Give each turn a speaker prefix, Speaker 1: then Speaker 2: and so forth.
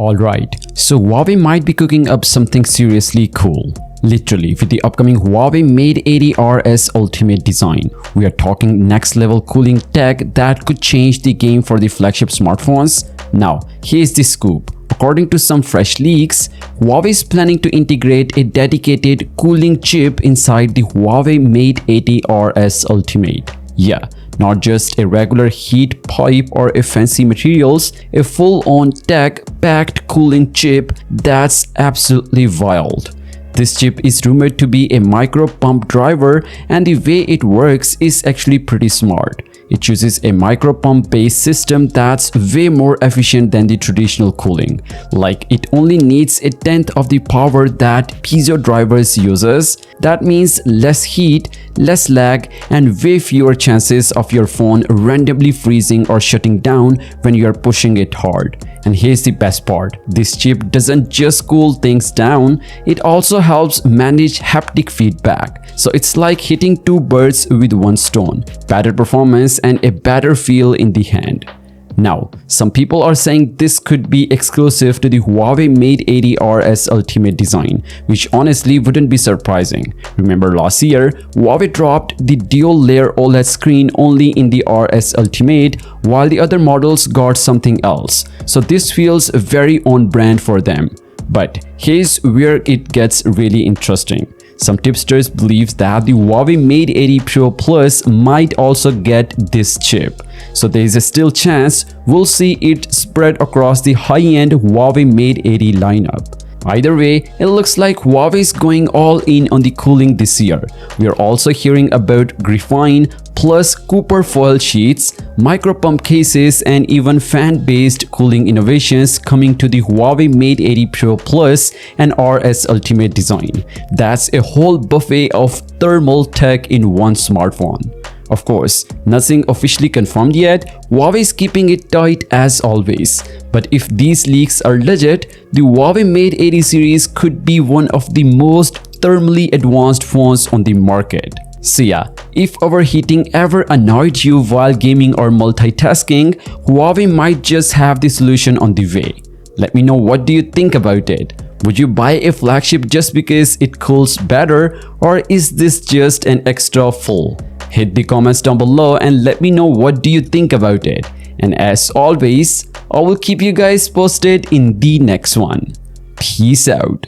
Speaker 1: Alright, so Huawei might be cooking up something seriously cool. Literally, with the upcoming Huawei Mate 80 RS Ultimate design, we are talking next level cooling tech that could change the game for the flagship smartphones. Now, here's the scoop. According to some fresh leaks, Huawei is planning to integrate a dedicated cooling chip inside the Huawei Mate 80 RS Ultimate. Yeah, not just a regular heat pipe or a fancy materials, a full-on tech-packed cooling chip that's absolutely wild. This chip is rumored to be a micro pump driver, and the way it works is actually pretty smart. It uses a micro pump based system that's way more efficient than the traditional cooling. Like, it only needs a tenth of the power that piezo drivers uses. That means less heat, less lag, and way fewer chances of your phone randomly freezing or shutting down when you are pushing it hard. And here's the best part, this chip doesn't just cool things down, it also helps manage haptic feedback. So it's like hitting two birds with one stone, better performance and a better feel in the hand. Now, some people are saying this could be exclusive to the Huawei Mate 80 RS Ultimate design, which honestly wouldn't be surprising. Remember last year, Huawei dropped the dual-layer OLED screen only in the RS Ultimate, while the other models got something else. So this feels very on-brand for them. But here's where it gets really interesting. Some tipsters believe that the Huawei Mate 80 Pro Plus might also get this chip. So there is a still chance we'll see it spread across the high-end Huawei Mate 80 lineup. Either way, it looks like Huawei is going all in on the cooling this year. We are also hearing about graphene plus Cooper foil sheets, micro pump cases, and even fan-based cooling innovations coming to the Huawei Mate 80 Pro Plus and RS Ultimate design. That's a whole buffet of thermal tech in one smartphone. Of course, nothing officially confirmed yet, Huawei is keeping it tight as always. But if these leaks are legit, the Huawei Mate 80 series could be one of the most thermally advanced phones on the market. So yeah, if overheating ever annoyed you while gaming or multitasking, Huawei might just have the solution on the way. Let me know, what do you think about it? Would you buy a flagship just because it cools better, or is this just an extra full? Hit the comments down below and let me know what do you think about it. And as always, I will keep you guys posted in the next one. Peace out.